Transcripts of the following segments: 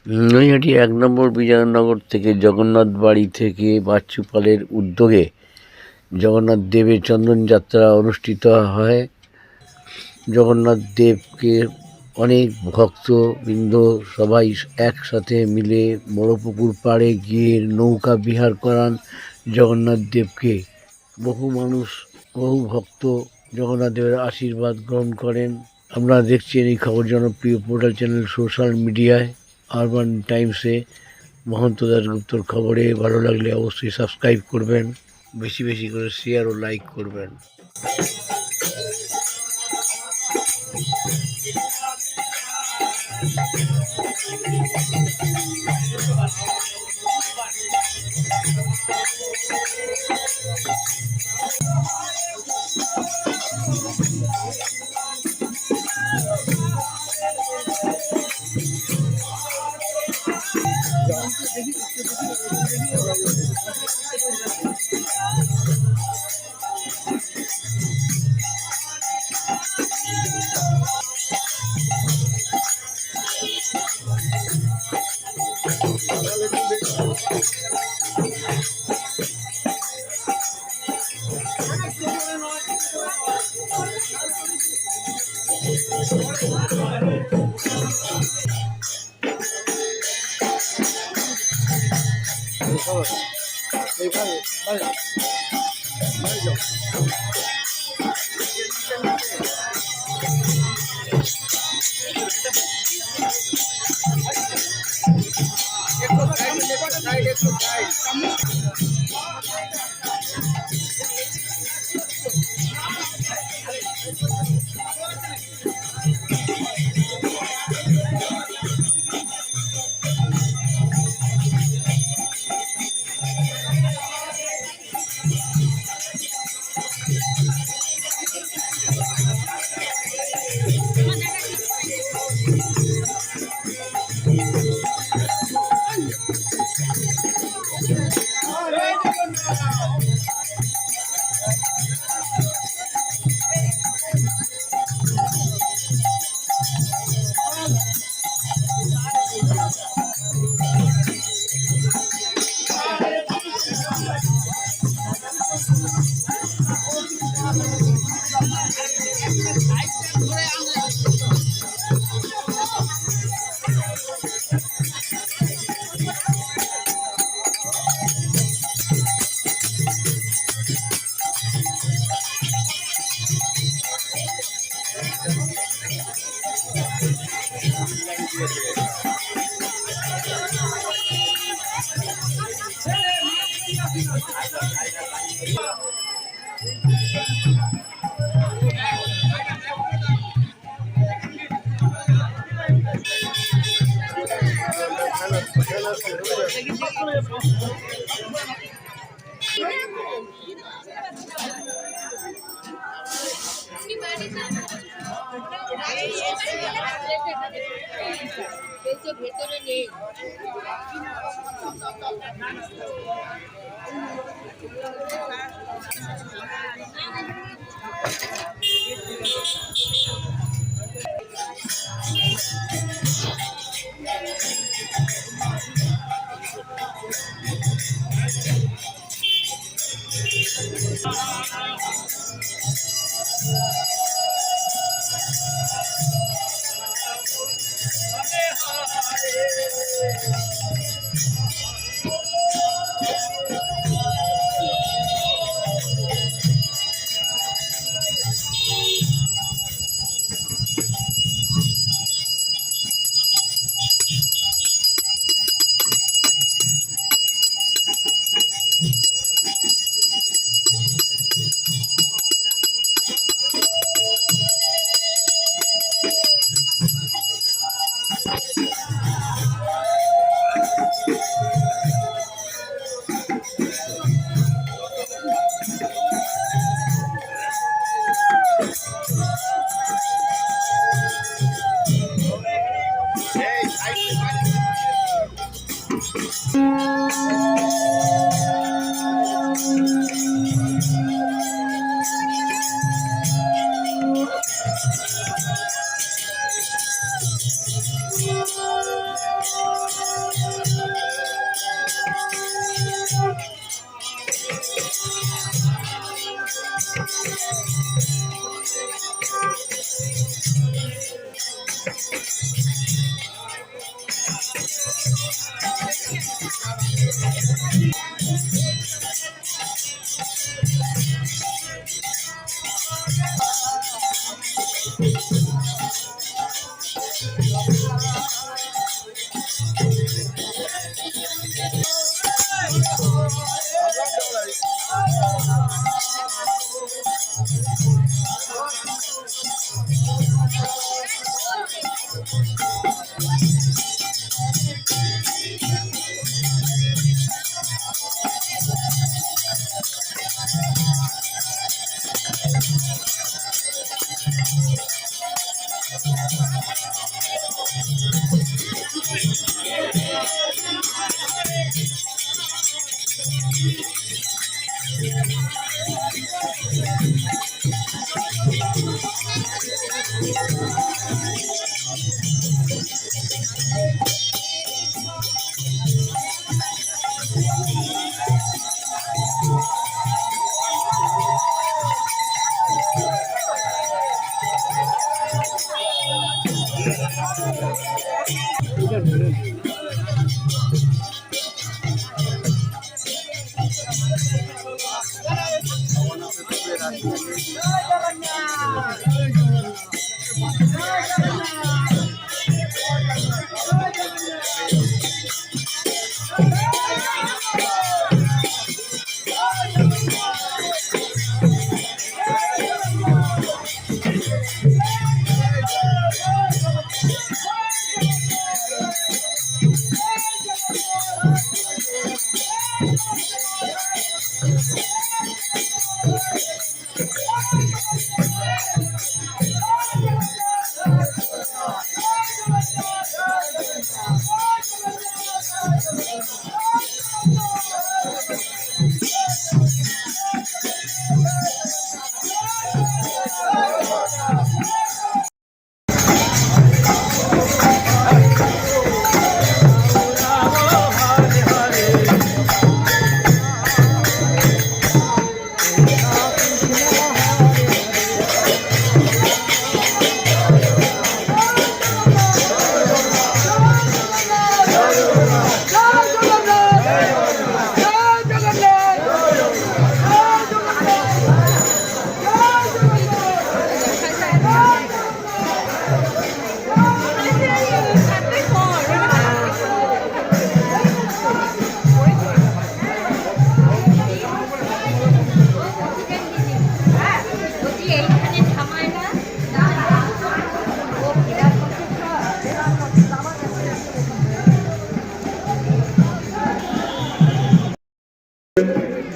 নৈহাটি ১ নম্বর বিজয়নগর থেকে জগন্নাথ বাড়ি থেকে বাচ্চু পালের উদ্যোগে জগন্নাথ দেবের চন্দনযাত্রা অনুষ্ঠিত হয়। জগন্নাথ দেবকে অনেক ভক্তবৃন্দ সবাই একসাথে মিলে বড়পুকুর পাড়ে গিয়ে নৌকা বিহার করান জগন্নাথ দেবকে। বহু মানুষ, বহু ভক্ত জগন্নাথ দেবের আশীর্বাদ গ্রহণ করেন। আপনারা দেখছেন এই খবর জনপ্রিয় পোর্টাল চ্যানেল সোশ্যাল মিডিয়ায় আরবান টাইমসে মহন্ত দাশগুপ্তর খবরে। ভালো লাগলে অবশ্যই সাবস্ক্রাইব করবেন, বেশি বেশি করে শেয়ার ও লাইক করবেন। ভেতরে নেই।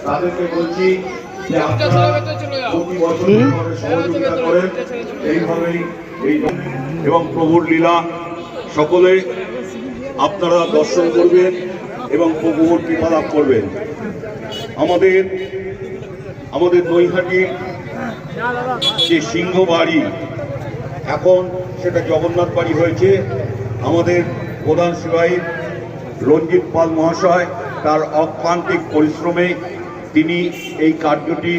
তাদেরকে বলছি যে আপনারা প্রতি বছর সহযোগিতা করেন এইভাবেই এবং প্রভুর লীলা সকলে আপনারা দর্শন করবেন এবং প্রভুর কৃপা লাভ করবেন। আমাদের নৈহাটির যে সিংহ বাড়ি এখন সেটা জগন্নাথ বাড়ি হয়েছে। আমাদের প্রধান সেবায়ী রঞ্জিত পাল মহাশয় তার অক্লান্তিক পরিশ্রমে তিনি এই কার্যটি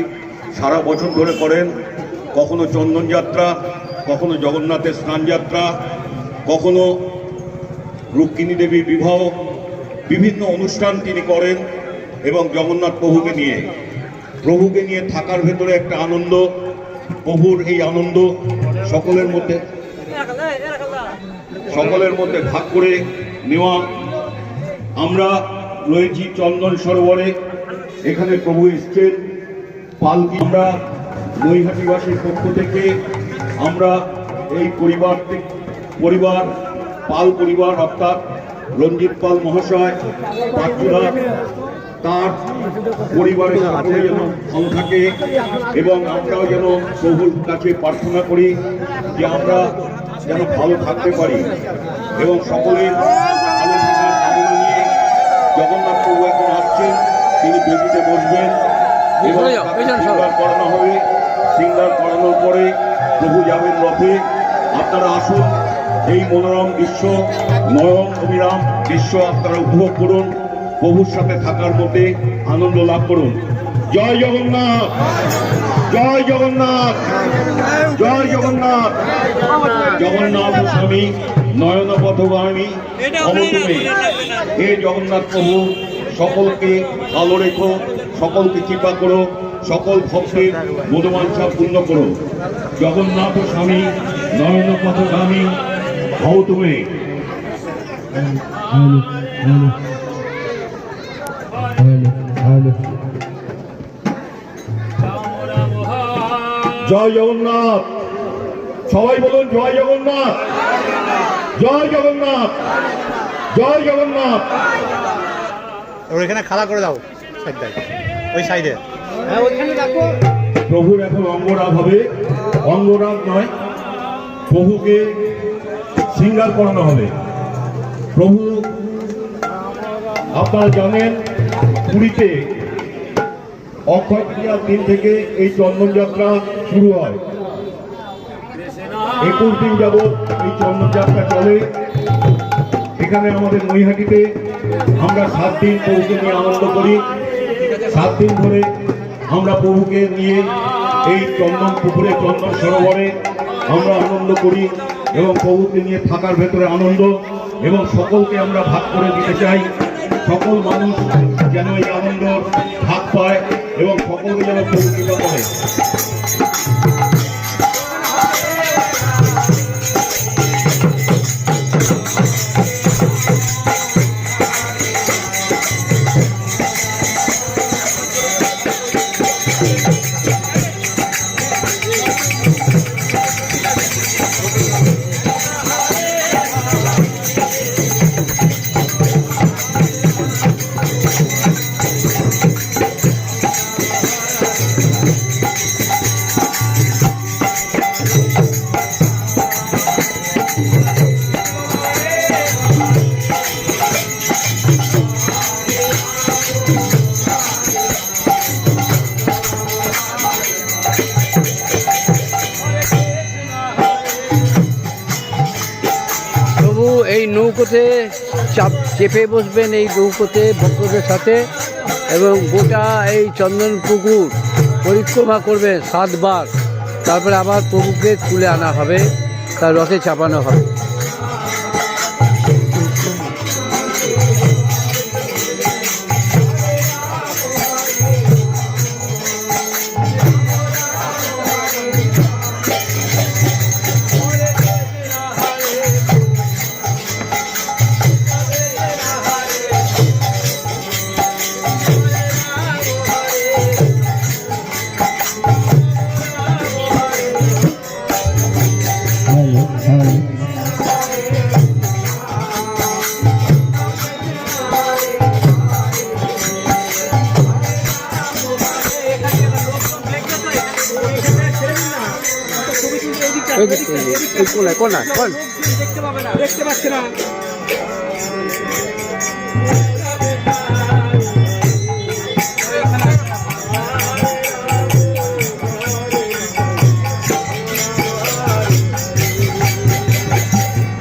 সারা বছর ধরে করেন। কখনো চন্দন যাত্রা, কখনো জগন্নাথের স্নান যাত্রা, কখনো রুক্মিণী দেবীর বিবাহ, বিভিন্ন অনুষ্ঠান তিনি করেন এবং জগন্নাথ প্রভুকে নিয়ে থাকার ভেতরে একটা আনন্দ, প্রভুর এই আনন্দ সকলের মধ্যে ভাগ করে নেওয়া। আমরা রয়েছি চন্দন সরোবরে, এখানে প্রভু এসছেন পালকি। আমরা নৈহাটিবাসীর পক্ষ থেকে আমরা এই পরিবার পাল পরিবার অর্থাৎ রঞ্জিত পাল মহাশয়, বাচ্চুরা, তার পরিবারের সকলে যেন ভালো থাকে এবং আমরাও যেন প্রভুর কাছে প্রার্থনা করি যে আমরা যেন ভালো থাকতে পারি এবং সকলের ভালো থাকার কামনা নিয়ে জগন্নাথ প্রভু এখন আসছেন, তিনি বেদিতে বসবেন এবং সিঙ্গার করানো হবে। সিঙ্গার করানোর পরে প্রভু যাবেন রথে। আপনারা আসুন, এই মনোরম দৃশ্য, নয়ন অবিরাম দৃশ্য আপনারা উপভোগ করুন, প্রভুর সাথে থাকার মধ্যে আনন্দ লাভ করুন। জয় জগন্নাথ, জয় জগন্নাথ, জয় জগন্নাথ। জগন্নাথ স্বামী নয়ন পথগামী অবতুমে। হে জগন্নাথ প্রভু, সকলকে ভালো রেখো, সকলকে কৃপা করো, সকল ভক্তের মনোবাঞ্ছা পূর্ণ করো। জগন্নাথ স্বামী নয়ন পথগামী ভবতুমে। জয় জগন্নাথ, সবাই বলুন জয় জগন্নাথ, জয় জগন্নাথ, জয় জগন্নাথ। এখানে খাড়া করে দাও ওই সাইডে। প্রভুর এখন অঙ্গরাগ হবে, অঙ্গরাগ নয়, প্রভুকে সিঙ্গার করানো হবে। প্রভু আপনারা জানেন পুরীতে অক্ষয় তৃতীয়ার দিন থেকে এই চন্দন যাত্রা শুরু হয়। 21 দিন যাবৎ এই চন্দন যাত্রা চলে। এখানে আমাদের নৈহাটিতে আমরা 7 দিন প্রভুকে নিয়ে আনন্দ করি। 7 দিন ধরে আমরা প্রভুকে নিয়ে এই চন্দন পুকুরে, চন্দন সরোবরে আমরা আনন্দ করি এবং প্রভুকে নিয়ে থাকার ভেতরে আনন্দ। এবং সকলকে আমরা ভাগ করে দিতে চাই। সকল মানুষ যেন এই আনন্দ ভাগ পায় এবং সকলকে যেন প্রভু করে। এই নৌকোতে চেপে বসবেন, এই নৌকোতে ভক্তদের সাথে, এবং গোটা এই চন্দন পুকুর পরিক্রমা করবেন 7 বার। তারপরে আবার প্রভুকে তুলে আনা হবে, তার রথে চাপানো হবে। দেখতে পাচ্ছে না।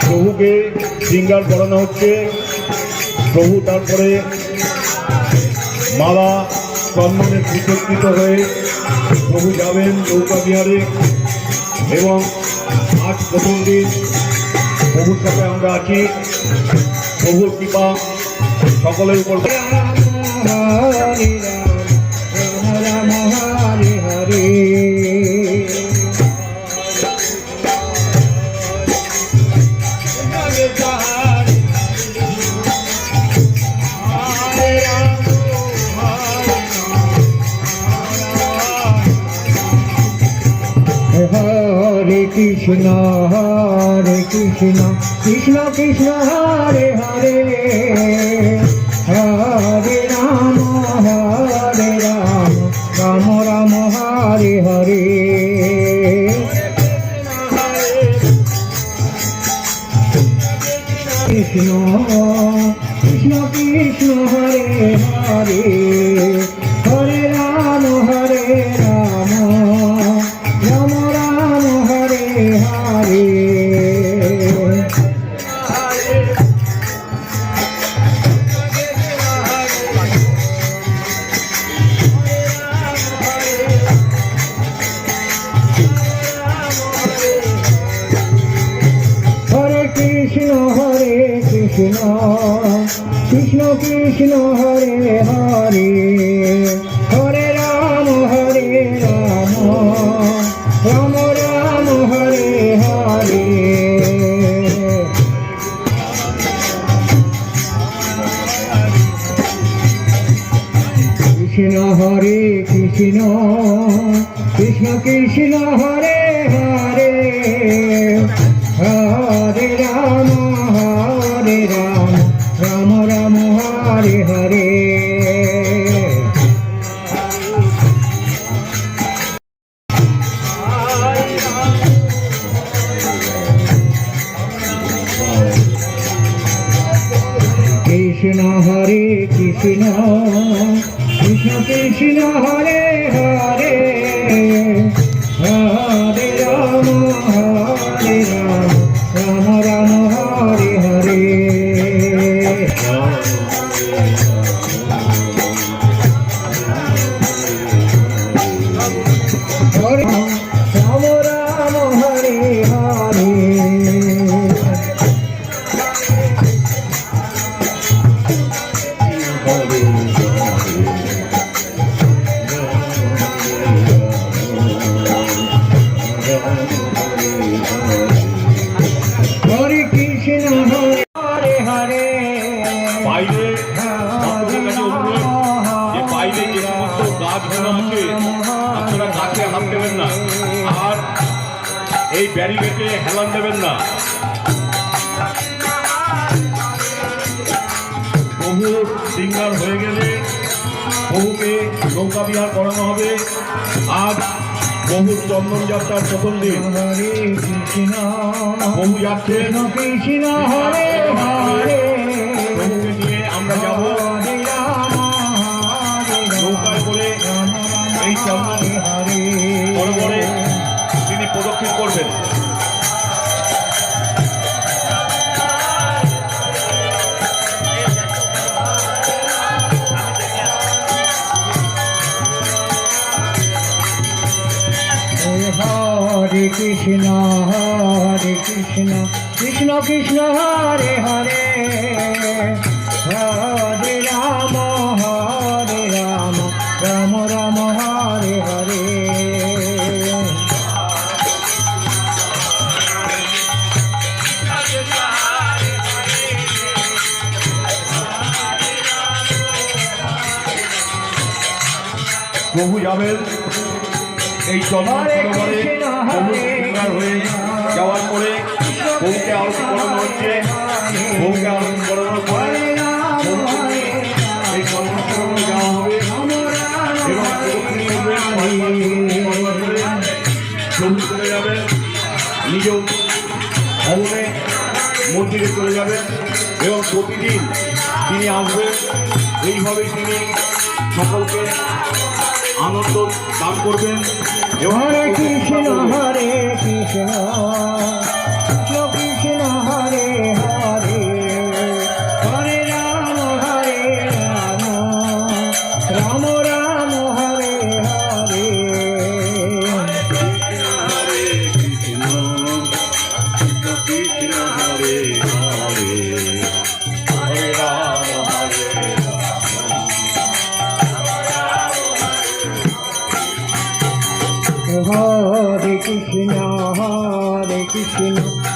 প্রভুকে শৃঙ্গার করানো হচ্ছে। প্রভু তারপরে মালা চন্দনে সুসজ্জিত হয়ে প্রভু যাবেন নৌকা বিহারে। এবং আজ প্রথম দিন প্রভুর সাথে আমরা আছি। প্রভুর কৃপা সকলের উপর। Hare Krishna, Krishna Krishna, Hare Hare, Hare Rama, Rama Rama, Hare Hare. Krishna, Krishna Krishna, Hare Hare, Hare Rama, Rama Rama, Hare Hare. Hare Krishna, Krishna Krishna, Hare Hare, Hare Rama, Rama Rama, Hare Hare. Krishna Hare Krishna, Krishna Krishna, Hare Hare, Hare Rama, Rama Rama, Hare Hare. Krishna Hare Krishna, Krishna Krishna, Hare Hare, Hare Rama, Rama Rama, Hare Hare. Hare Rama, Rama, Hare Hare. বাইরে ভক্তদের কাছে অনুরোধ যে বাইরে যে সমস্ত গাছগুলো আছে আপনারা গাছে হাত দেবেন না, আর এই ব্যারিকেডে হেলান দেবেন না। বহু সিঙ্গার হয়ে গেলে বহুকে নৌকা বিহার করানো হবে। আজ বহু চন্দন যাত্রার প্রথম দিন, হরে কৃষ্ণ বহু যাচ্ছেন, কৃষ্ণ হরে হরে বহুকে নিয়ে আমরা যাব হরে রাম নৌকায় করে। এই চন্দন হরে সরোবরে তিনি প্রদক্ষিণ করবেন। হরে কৃষ্ণ কৃষ্ণ কৃষ্ণ হরে হরে হরে রাম রাম রাম হরে হরে প্রভু যাবেন এই চন্দন সরোবরে। বহু সিঙ্গার হয়ে যাওয়ার পরে বউকে আরতি করানো হচ্ছে। বউকে আরতি করানোর পরে এই চন্দন সরোবরে যাওয়া হবে এবং প্রদক্ষিণ করবেন। প্রভু চলে যাবেন নিজ ভবনে, মন্দিরে চলে যাবেন এবং প্রতিদিন তিনি আসবেন। এইভাবেই তিনি সকলকে আনন্দ দান করবেন। হরে কৃষ্ণ কৃষ্ণ কৃষ্ণ হরে হরে হরে রাম রাম রাম হরে হরে হরে কৃষ্ণ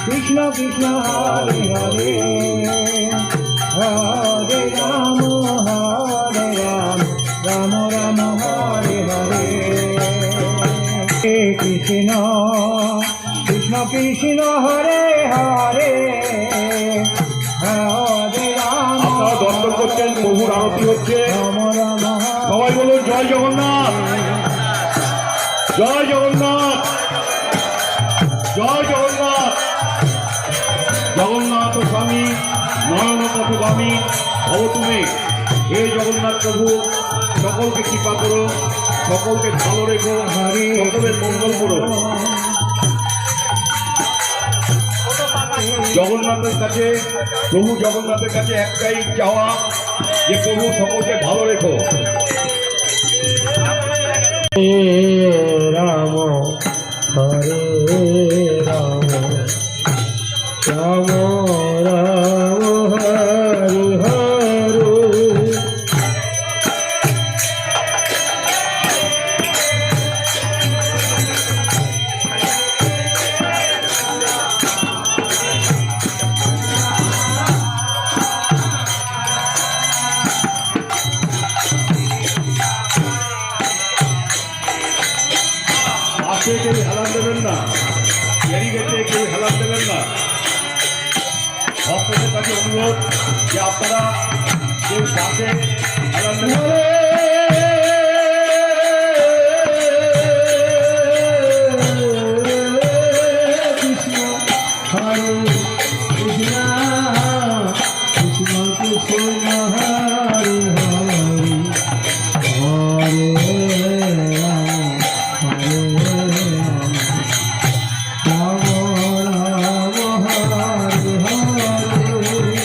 কৃষ্ণ কৃষ্ণ হরে হরে হরে রাম রাম রাম হরে হরে হে কৃষ্ণ কৃষ্ণ কৃষ্ণ হরে হরে হরে রাম। আপনারা দর্শন করছেন, প্রভুর আরতি হচ্ছে। রাম রাম সবাই বলুন জয় জগন্নাথ, জয় জগন্নাথ, জয় জগন্নাথ। জগন্নাথ স্বামী নয়ন পথগামী ভব তুমি। হে জগন্নাথ প্রভু, সকলকে কৃপা করো, সকলকে ভালো রেখো, সকলের মঙ্গল করো। জগন্নাথের কাছে, প্রভু জগন্নাথের কাছে একটাই চাওয়া যে প্রভু সকলকে ভালো রেখো। রাম হরে রাম রাম রাম হরে হরে পাশে কেউ হেলান দেবেন না, ব্যারিকেডে কেউ হেলান দেবেন না। ভক্তদের কাছে অনুরোধ যে আপনারা কেউ পাশে হেলান দেবেন না। কৃষ্ণ হরে কৃষ্ণ কৃষ্ণ কৃষ্ণ হরে হরে হরে রাম রাম হরে হরে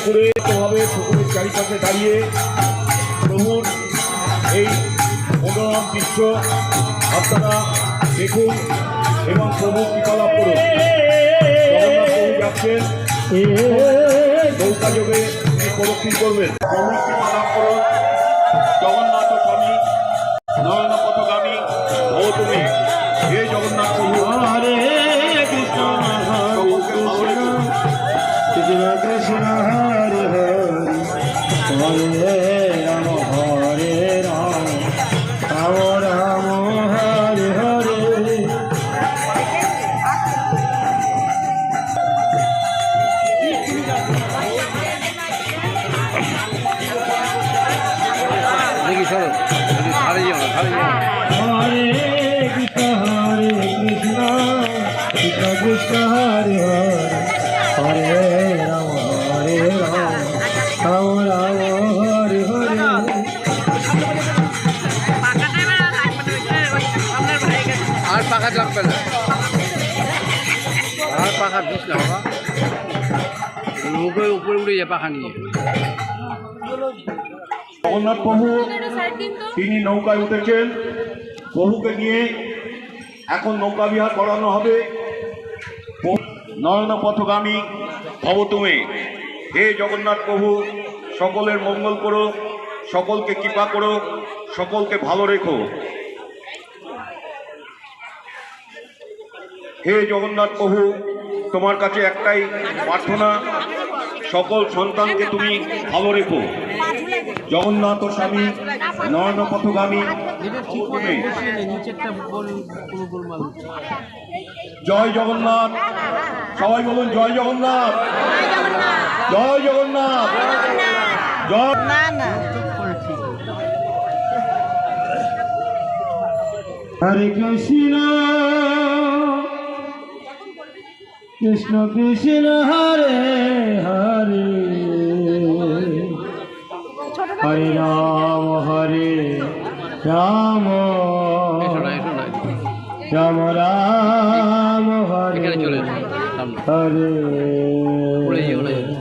পুকুরের চারিপাশে দাঁড়িয়ে প্রভুর এই মনোরম দৃশ্য আপনারা দেখুন এবং প্রভু কৃপা লাভ করুন। জগন্নাথ প্রভু যাচ্ছেন, নৌকা যোগে প্রদক্ষিণ করবেন। প্রভু কৃপা লাভ করুন। জগন্নাথ স্বামী নয়ন পথগামী গৌতমী হে জগন্নাথ প্রভু হরে কৃষ্ণ সকলকে ভালো রেখো। কৃষ্ণ কৃষ্ণ হরে হরে হরে রাম হরে রাম রাম রাম হরে হরে। দেখি সরো ধারে যাও ধারে যাও। হরে কৃষ্ণ কৃষ্ণ কৃষ্ণ হরে হরে হরে রাম রাম রাম হরে হরে। আর পাখা লাগবে না, আর পাখা দিস না বাবা, নৌকায় উপরে উড়ে যায় পাখা নিয়ে। জগন্নাথ প্রভু তিনি নৌকায় উঠেছেন। প্রভুকে নিয়ে এখন নৌকা বিহার করানো হবে। নয়ন পথগামী ভব তুমি হে জগন্নাথ প্রভু সকলের মঙ্গল করো, সকলকে কৃপা করো, সকলকে ভালো রেখো। হে জগন্নাথ প্রভু তোমার কাছে একটাই প্রার্থনা, সকল সন্তানকে তুমি ভালো রেখো। জগন্নাথ স্বামী নয়ন পথগামী জয় জগন্নাথ। সবাই বলুন জয় জগন্নাথ, জয় জগন্নাথ, জয়। হরে কৃষ্ণ কৃষ্ণ কৃষ্ণ হরে হরে হরে রাম রাম রাম রাম হরে এখানে চলে যাও সামনে। হরে উড়ে যাও, উড়ে যাও।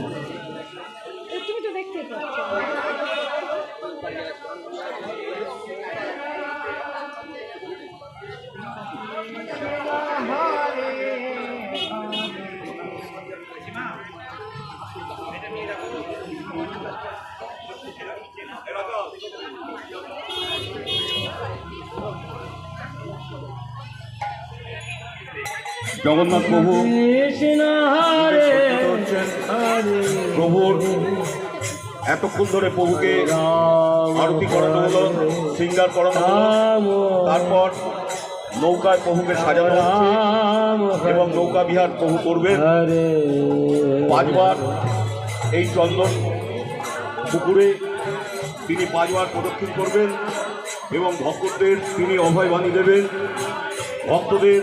জগন্নাথ প্রভু কৃষ্ণ হরে হরে প্রভুর এতক্ষণ ধরে প্রভুকে আরতি করানো হলো, শৃঙ্গার করানো হলো, রাম তারপর নৌকায় প্রভুকে সাজানো হচ্ছে রাম এবং নৌকা বিহার প্রভু করবেন। হরে 5 বার এই চন্দন পুকুরে তিনি 5 বার প্রদক্ষিণ করবেন এবং ভক্তদের তিনি অভয় বাণী দেবেন, ভক্তদের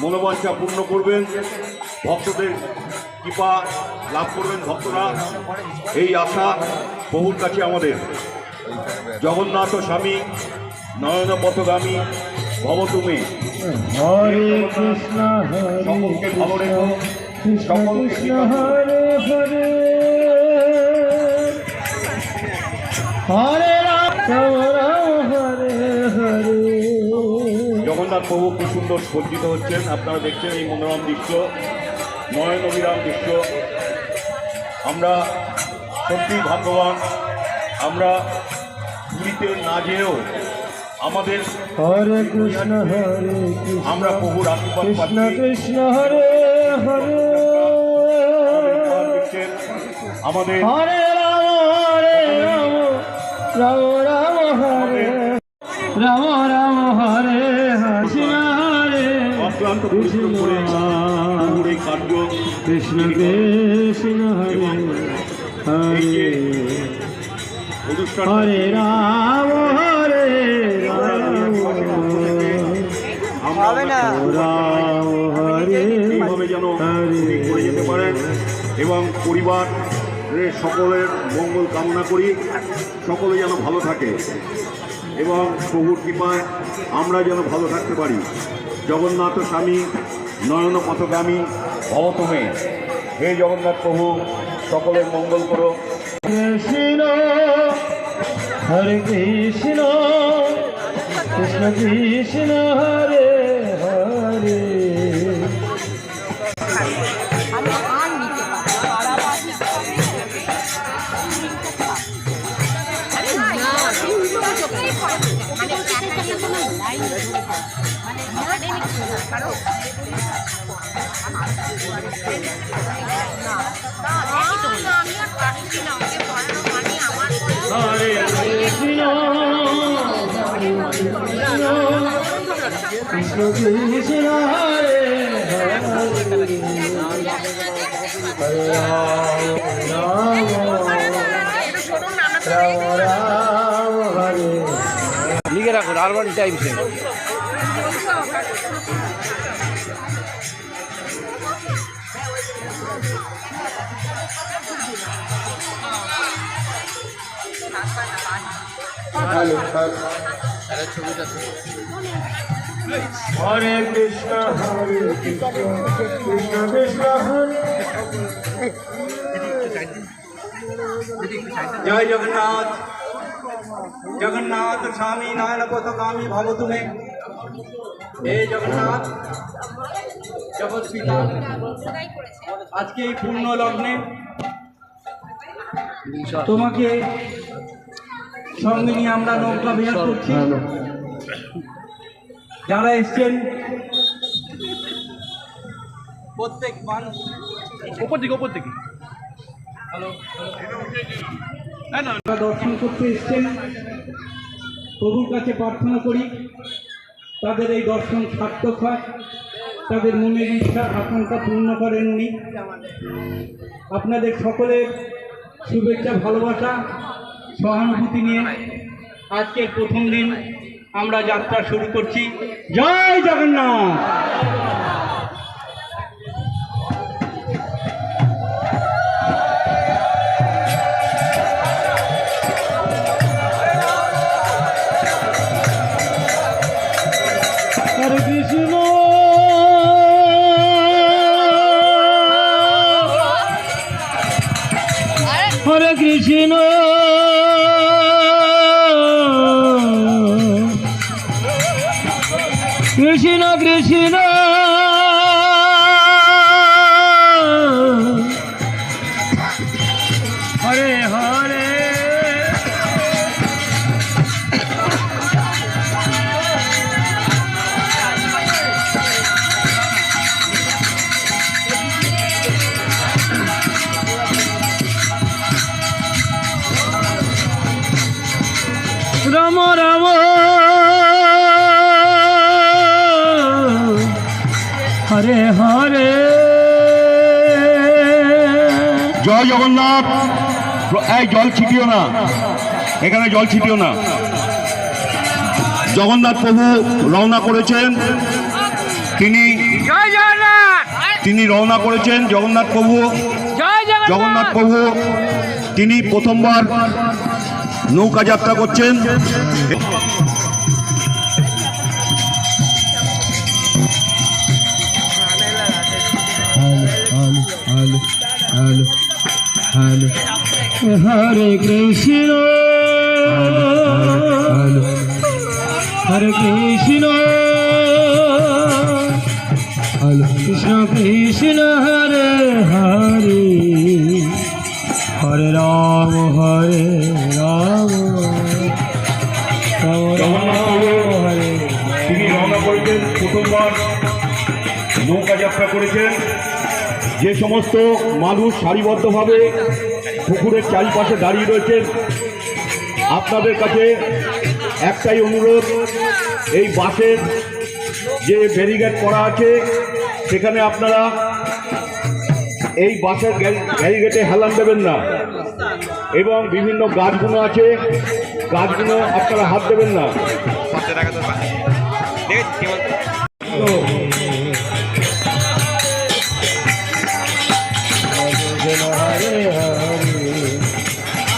মনোবাঞ্ছা পূর্ণ করবেন, ভক্তদের কৃপা লাভ করবেন ভক্তরা। এই আশা প্রভুর কাছে আমাদের। জগন্নাথ স্বামী নয়ন পথগামী ভব তুমি হরে কৃষ্ণ সকলকে ভালো রেখো, কৃষ্ণ সকলকে কৃষ্ণ কৃপা করো। হরে হরে হরে রাম রাম হরে হরে। জগন্নাথ প্রভু খুব সুন্দর সজ্জিত হচ্ছেন, আপনারা দেখছেন এই মনোরম দৃশ্য, নয়ন অবিরাম দৃশ্য। আমরা সত্যি ভাগ্যবান, আমরা পুরীতে না যেয়েও আমাদের হরে কৃষ্ণ আমরা প্রভুর আশীর্বাদ কৃষ্ণ পাচ্ছি। কৃষ্ণ হরে হরে দেখছেন আমাদের হরে রাম রাম রাম হরে রাম রাম হরে কৃষ্ণ হরে অক্লান্ত পরিশ্রম করে প্রভুর এই কার্য কৃষ্ণ কৃষ্ণ হরে হরে অনুষ্ঠান হরে রাম রাম হরে এইভাবে যেন তিনি করে যেতে পারেন এবং পরিবারের সকলের মঙ্গল কামনা করি, সকলে যেন ভালো থাকে এবং প্রভুর কৃপায় আমরা যেন ভালো থাকতে পারি। জগন্নাথ স্বামী নয়ন পথগামী ভবতমে হে জগন্নাথ প্রভু সকলের মঙ্গল করো। কৃষ্ণ হরে কৃষ্ণ কৃষ্ণ কৃষ্ণ হরে হরে হরে কৃষ্ণ কৃষ্ণ কৃষ্ণ হরে হরে হরে রাম রাম রাম হরে লিখে রাখুন আরবান টাইমসে। হরে কৃষ্ণ কৃষ্ণ কৃষ্ণ হরে জয় জগন্নাথ। জগন্নাথ স্বামী নয়ন পথগামী ভব তুমি। হে জগন্নাথ জগৎ পিতা, আজকে এই পূর্ণ লগ্নে তোমাকে সঙ্গে নিয়ে আমরা নৌকা বিহার করছি। যারা এসছেন প্রত্যেক মানুষ ওপর থেকে দর্শন করতে এসছেন। প্রভুর কাছে প্রার্থনা করি তাদের এই দর্শন সার্থক হয়, তাদের মনের ইচ্ছা আকাঙ্ক্ষা পূর্ণ করেন উনি। আপনাদের সকলের শুভেচ্ছা ভালোবাসা সহানুভূতি নিয়ে আজকের প্রথম দিন আমরা যাত্রা শুরু করছি। জয় জগন্নাথ। হরে কৃষ্ণ হরে কৃষ্ণ কৃষ্ণ কৃষ্ণ হরে হরে রাম রাম হরে হরে জয় জগন্নাথ। এই জল ছিটিও না, এখানে জল ছিটিও না। জগন্নাথ প্রভু রওনা করেছেন, তিনি রওনা করেছেন। জগন্নাথ প্রভু তিনি প্রথমবার নৌকা যাত্রা করছেন। হরে কৃষ্ণ হরে কৃষ্ণ কৃষ্ণ কৃষ্ণ হরে হরে হরে রাম রাম হরে। তিনি রওনা করেছেন, প্রথমবার নৌকা যাত্রা করেছেন। যে সমস্ত মানুষ সারিবদ্ধভাবে পুকুরের চারিপাশে দাঁড়িয়ে রয়েছেন, আপনাদের কাছে একটাই অনুরোধ, এই বাসের যে ব্যারিকেড করা আছে সেখানে আপনারা এই বাসের ব্যারিকেডে হেলান দেবেন না, এবং বিভিন্ন গাছগুলো আছে, গাছগুলো আপনারা হাত দেবেন না।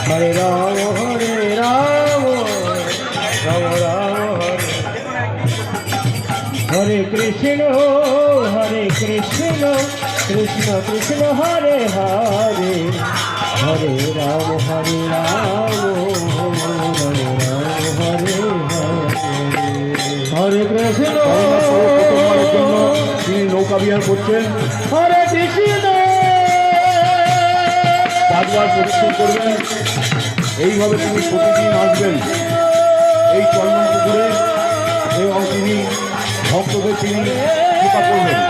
হরে হরে রাম রাম রাম হরে কৃষ্ণ কৃষ্ণ কৃষ্ণ হরে হরে হরে রাম হরে হরে কৃষ্ণ প্রথমবারের জন্য তিনি নৌকা বিহার করছেন। হরে কৃষ্ণ 5 বার প্রদক্ষিণ করবেন। এইভাবে তিনি প্রতিদিন আসবেন এই চন্দন পুকুরে এবং তিনি ভক্তদের তিনি কৃপা করবেন।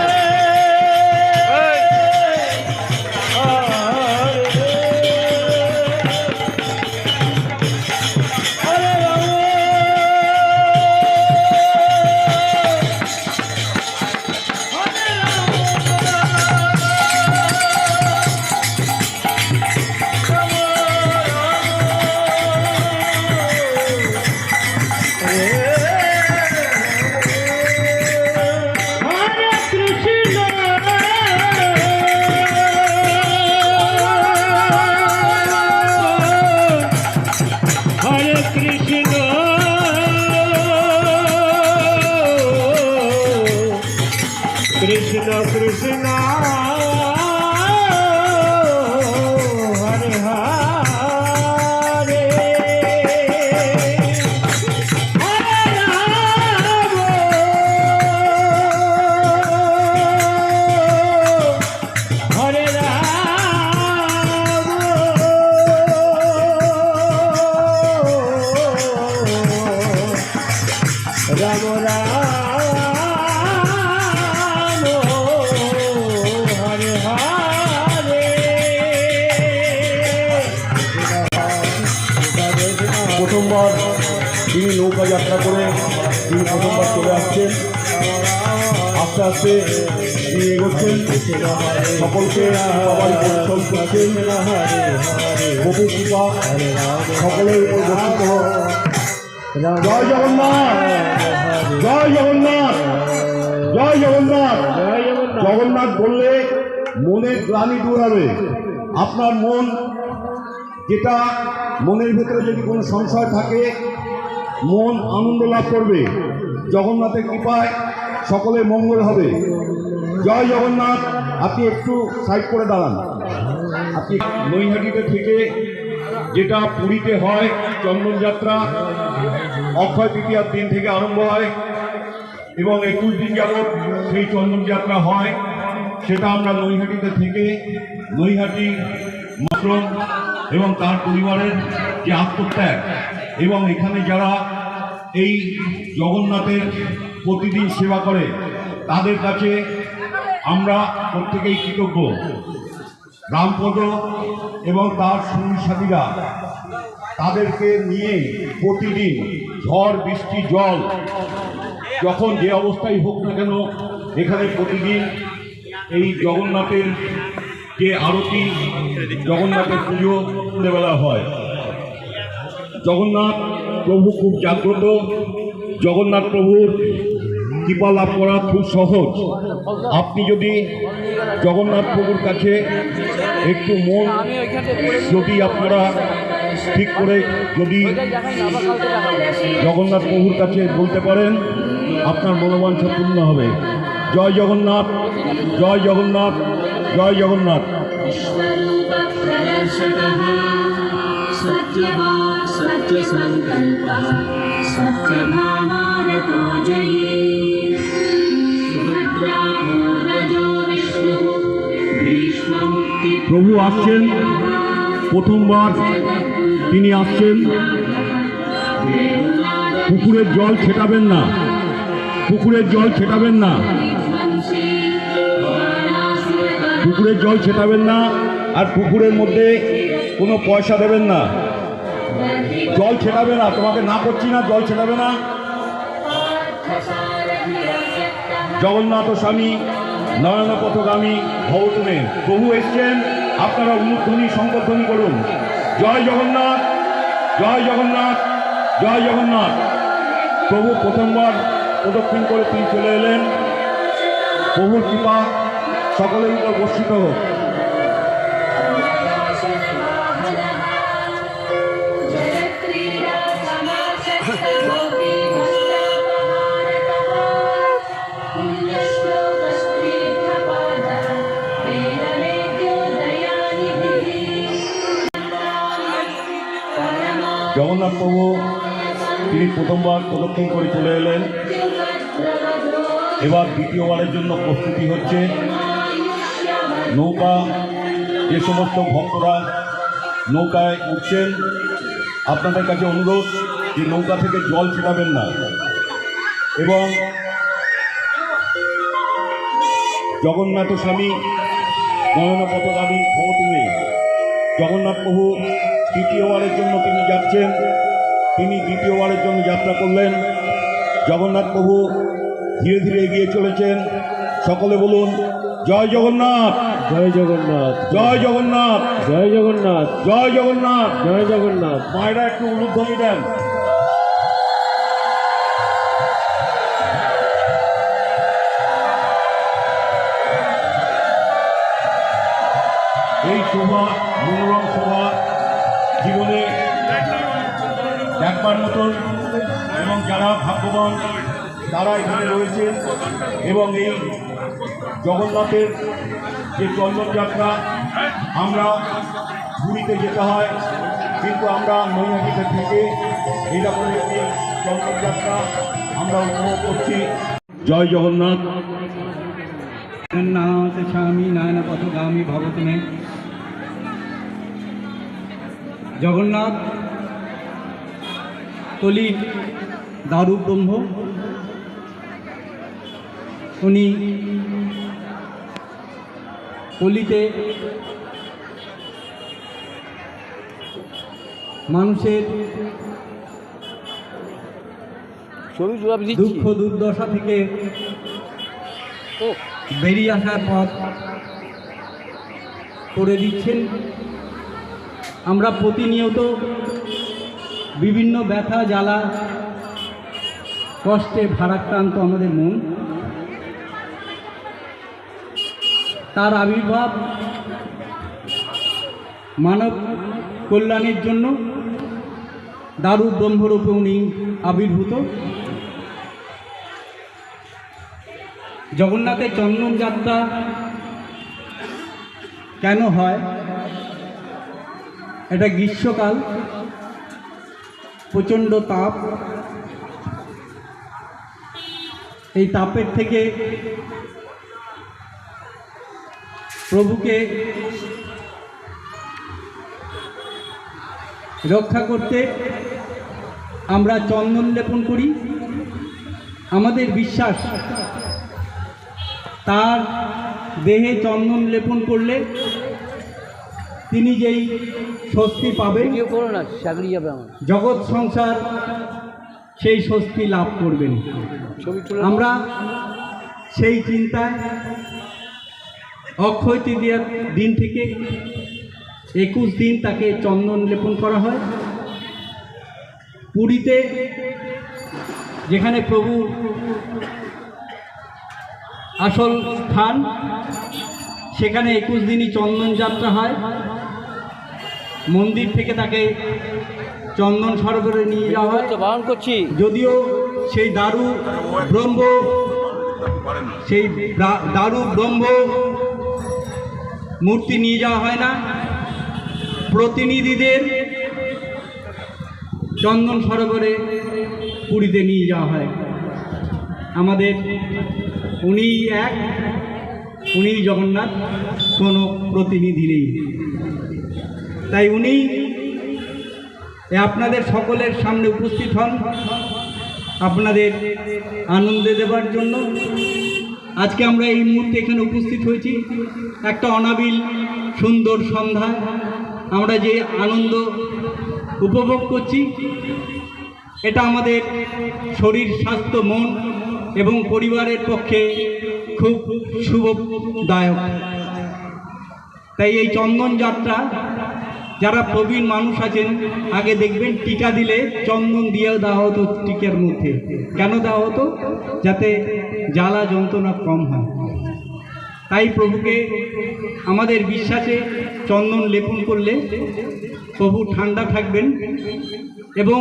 কৃষ্ণ কৃষ্ণ হরে হরে হরে রাম রাম প্রথমবার তিনি নৌকা যাত্রা করে তিনি প্রথমবার চলে আসছেন। আস্তে আস্তে তিনি এগোচ্ছেন, সকলকে সবাই পরিশ্রম করছেন। বহু কৃপা সকলের উপর বর্ষিত হোক। জয় জগন্নাথ, জয় জগন্নাথ, জয় জগন্নাথ। জগন্নাথ বললে মনের গ্লানি দূর হবে। আপনার মন যেটা মনের ভেতরে যদি কোনো সংশয় থাকে মন আনন্দ লাভ করবে। জগন্নাথের কৃপায় সকলের মঙ্গল হবে। জয় জগন্নাথ। আপনি একটু সাইড করে দাঁড়ান। আপনি নৈহাটিতে থেকে যেটা পুরীতে হয় চন্দন যাত্রা অক্ষয় তৃতীয়ার দিন থেকে আরম্ভ হয় এবং 21 দিন যাবৎ সেই চন্দন যাত্রা হয়। সেটা আমরা নৈহাটিতে থেকে নৈহাটি মাতরম এবং তার পরিবারের যে আত্মত্যাগ এবং এখানে যারা এই জগন্নাথের প্রতিদিন সেবা করে তাদের কাছে আমরা প্রত্যেকেই কৃতজ্ঞ। রামপদ এবং তার সঙ্গী সাথীরা তাদেরকে নিয়ে প্রতিদিন ঝড় বৃষ্টি জল যখন যে অবস্থায় হোক না কেন এখানে প্রতিদিন এই জগন্নাথের যে আরতি জগন্নাথের পুজো সন্ধ্যেবেলা হয়। জগন্নাথ প্রভু খুব জাগ্রত। জগন্নাথ প্রভুর কৃপা লাভ করা খুব সহজ। আপনি যদি জগন্নাথ প্রভুর কাছে একটু মন যদি আপনারা ঠিক করে যদি জগন্নাথ প্রভুর কাছে বলতে পারেন আপনার মনোবাঞ্ছা পূর্ণ হবে। জয় জগন্নাথ, জয় জগন্নাথ, জয় জগন্নাথ। প্রভু আসছেন, প্রথমবার তিনি আসছেন। পুকুরের জল ছেটাবেন না, পুকুরের জল ছেটাবেন না, পুকুরের জল ছেটাবেন না। আর পুকুরের মধ্যে কোনো পয়সা দেবেন না। জল ছেটাবে না, তোমাকে না করছি না, জল ছেটাবে না। জগন্নাথ স্বামী নয়ন পথগামী ভবতুমে প্রভু এসছেন। আপনারা অনুধ্বনি সংকর্ধনী করুন। জয় জগন্নাথ, জয় জগন্নাথ, জয় জগন্নাথ। প্রভু প্রথমবার প্রদক্ষিণ করে তিনি চলে এলেন। প্রভুর কৃপা সকলের উপর বর্ষিত হোক। জগন্নাথ প্রভু তিনি প্রথমবার প্রদক্ষিণ করে চলে এলেন, এবার দ্বিতীয়বারের জন্য প্রস্তুতি হচ্ছে। নৌকা, যে সমস্ত ভক্তরা নৌকায় উঠছেন, আপনাদের কাছে অনুরোধ যে নৌকা থেকে জল ছিটাবেন না, এবং জগন্নাথ স্বামী নয়ন পথগামী ভব তুমি। জগন্নাথ প্রভু তৃতীয়বারের জন্য তিনি যাচ্ছেন, তিনি দ্বিতীয়বারের জন্য যাত্রা করলেন। জগন্নাথ প্রভু ধীরে ধীরে এগিয়ে চলেছেন। সকলে বলুন জয় জগন্নাথ, জয় জগন্নাথ, জয় জগন্নাথ, জয় জগন্নাথ, জয় জগন্নাথ। জয় জগন্নাথ। মায়েরা একটু উলুধ্বনি দেন। এই শোভা, মনোরম শোভা জীবনে দেখবার মতন, এবং যারা ভাগ্যবান তারা এখানে রয়েছেন। এবং এই জগন্নাথের যে চন্দনযাত্রা, আমরা পুরীতে যেতে হয়, কিন্তু আমরা নৈহাটিতে থেকে এইরকম একটি চন্দনযাত্রা আমরা উপভোগ করছি। জয় জগন্নাথ। জগন্নাথ স্বামী নয়ন পথগামী ভব তুমি। জগন্নাথ কলি দারু ব্রহ্ম, উনি কলিতে মানুষের দুঃখ দুর্দশা থেকে বেরিয়ে আসার পথ করে দিচ্ছেন। আমরা প্রতিনিয়ত বিভিন্ন ব্যথা জ্বালা কষ্টে ভারাক্রান্ত আমাদের মন, তার আবির্ভাব মানব কল্যাণের জন্য দারু ব্রহ্মরূপে উনি আবির্ভূত। জগন্নাথের চন্দন যাত্রা কেন হয়? এটা গ্রীষ্মকাল, প্রচণ্ড তাপ। এই তাপের থেকে প্রভুকে রক্ষা করতে আমরা চন্দন লেপন করি। আমাদের বিশ্বাস তার দেহে চন্দন লেপন করলে তিনি যেই স্বস্তি পাবেন, জগৎ সংসার সেই স্বস্তি লাভ করবেন। আমরা সেই চিন্তায় অক্ষয় তৃতীয়ার দিন থেকে 21 দিন তাকে চন্দন লেপন করা হয়। পুরীতে যেখানে প্রভু আসল স্থান, সেখানে 21 দিনই চন্দন যাত্রা হয়। মন্দির থেকে তাকে চন্দন সরোবরে নিয়ে যাওয়া হয়। যদিও সেই দারু ব্রহ্ম মূর্তি নিয়ে যাওয়া হয় না, প্রতিনিধিদের চন্দন সরোবরে পুরীতে নিয়ে যাওয়া হয়। আমাদের উনি এক, উনি জগন্নাথ, কোনো প্রতিনিধি নেই। তাই উনি আপনাদের সকলের সামনে উপস্থিত হন আপনাদের আনন্দে দেবার জন্য। আজকে আমরা এই মুহূর্তে এখানে উপস্থিত হয়েছি একটা অনাবিল সুন্দর সন্ধ্যায়। আমরা যে আনন্দ উপভোগ করছি, এটা আমাদের শরীর, স্বাস্থ্য, মন এবং পরিবারের পক্ষে খুব শুভদায়ক। তাই এই চন্দন যাত্রা, যারা প্রবীণ মানুষ আছেন, আগে দেখবেন টিকা দিলে চন্দন দিয়ে দেওয়া হতো টিকার মধ্যে। কেন দেওয়া হতো? যাতে জ্বালা যন্ত্রণা কম হয়। তাই প্রভুকে আমাদের বিশ্বাসে চন্দন লেপন করলে প্রভু ঠান্ডা থাকবেন, এবং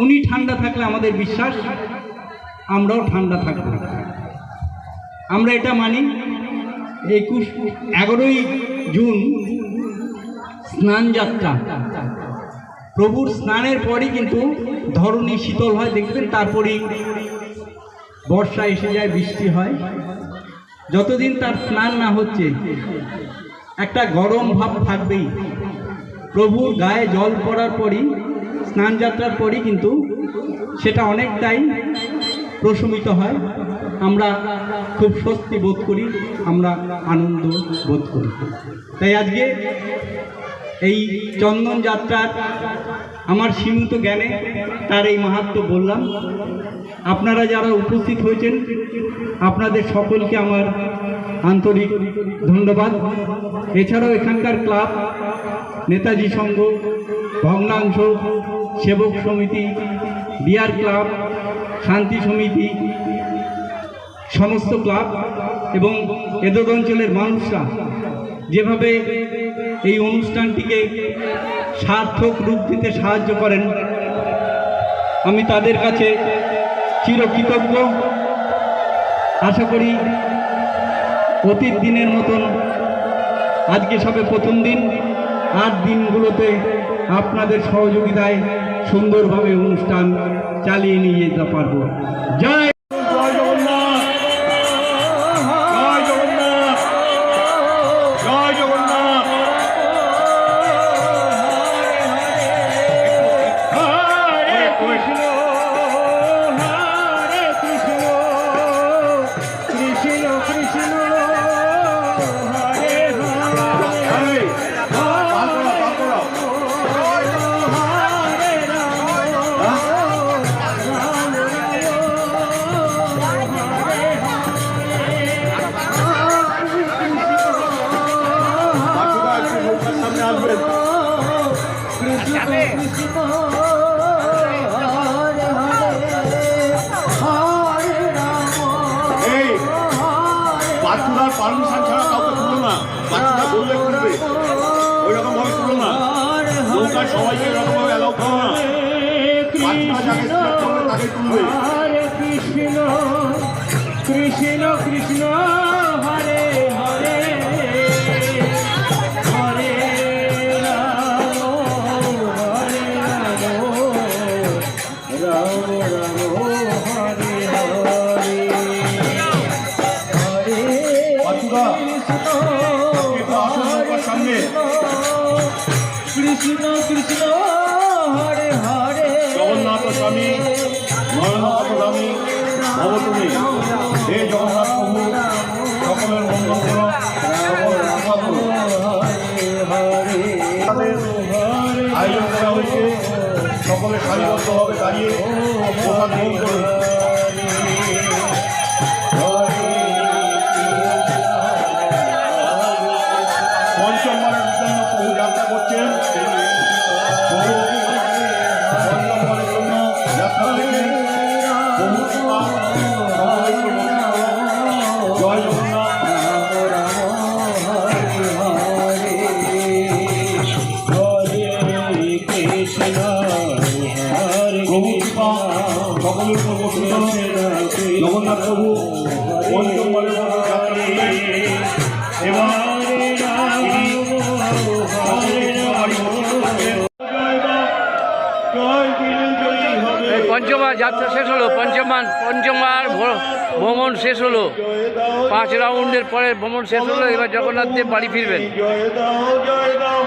উনি ঠান্ডা থাকলে আমাদের বিশ্বাস আমরাও ঠান্ডা থাকব। আমরা এটা মানি। 11ই জুন স্নান যাত্রা, প্রভুর স্নানের পরই কিন্তু ধরণী শীতল হয়, দেখবেন, তারপরেই বর্ষা এসে যায়, বৃষ্টি হয়। যতদিন তার স্নান না হচ্ছে একটা গরম ভাব থাকবেই। প্রভুর গায়ে জল পড়ার পরই, স্নান যাত্রার পরই কিন্তু সেটা অনেকটাই প্রশমিত হয়। আমরা খুব স্বস্তি বোধ করি, আমরা আনন্দ বোধ করি। তাই আজকে এই চন্দন যাত্রার আমার সীমিত জ্ঞানে তার এই মাহাত্ম্য বললাম। আপনারা যারা উপস্থিত হয়েছেন আপনাদের সকলকে আমার আন্তরিক ধন্যবাদ। এছাড়াও এখানকার ক্লাব, নেতাজি সংঘ, ভগ্নাংশ সেবক সমিতি, বিয়ার ক্লাব, শান্তি সমিতি, সমস্ত ক্লাব এবং এদদ অঞ্চলের মানুষরা যেভাবে এই অনুষ্ঠানটিকে সার্থক রূপ দিতে সাহায্য করেন, আমি তাদের কাছে চিরকৃতজ্ঞ। আশা করি অতীত দিনের মতন আজকে সবে প্রথম দিন, আর দিনগুলোতে আপনাদের সহযোগিতায় সুন্দরভাবে অনুষ্ঠান চালিয়ে নিয়ে যেতে পারবো। জয় জয় জগন্নাথ, জয় জগন্নাথ, জয় জগন্নাথ। হরে কৃষ্ণ হরে কৃষ্ণ কৃষ্ণ কৃষ্ণ হরে হরে এই, পাল করাও। হরে বাচ্চারা একটু নৌকার সামনে আসবেন। এই, বাচ্চারা পারমিশন ছাড়া কাউকে তুলো না, বাচ্চারা বললে তুলবে, ওই রকম ভাবে তুলো না। নৌকায় সবাইকে এরকম ভাবে অ্যালাউ করো না। বাচ্চারা যাকে সিলেক্ট করবে তাকে তুলবে। হরে কৃষ্ণ কৃষ্ণ কৃষ্ণ হরে হরে হরে রাম হরে রাম রাম হরে হরে হরে বাচ্চারা একটু আসো নৌকার সামনে। কৃষ্ণ কৃষ্ণ হরে হরে জগন্নাথ স্বামী নয়নাথ স্বামী ভব তুমি, হে জগন্নাথ প্রভু, সকলের মঙ্গল করো, সকলের রক্ষা করো। তাদের আয়োজন করা হয়েছে, সকলে সারিবদ্ধভাবে দাঁড়িয়ে প্রসাদ গ্রহণ করুন। পঞ্চমবারের জন্য প্রভু যাত্রা করছেন। প্রভু পঞ্চমবারের জন্য যাত্রা করছেন। প্রভু কৃপা সকলের উপর বর্ষিত হোক। জয় জগন্নাথ। প্রভু কৃপা সকলের উপর বর্ষিত হোক। জগন্নাথ প্রভু পঞ্চমবারের জন্য যাত্রা করলেন এবং তিনি সকলের উপর বর্ষিত করবেন। জয় বিজয়ী হবে। পঞ্চমবার যাত্রা শেষ হলো, পঞ্চমবার ভ্রমণ শেষ হলো, 5 রাউন্ডের পরে ভ্রমণ শেষ হলো। এবার জগন্নাথ দেব বাড়ি ফিরবেন। জয় দাও, জয় দাও।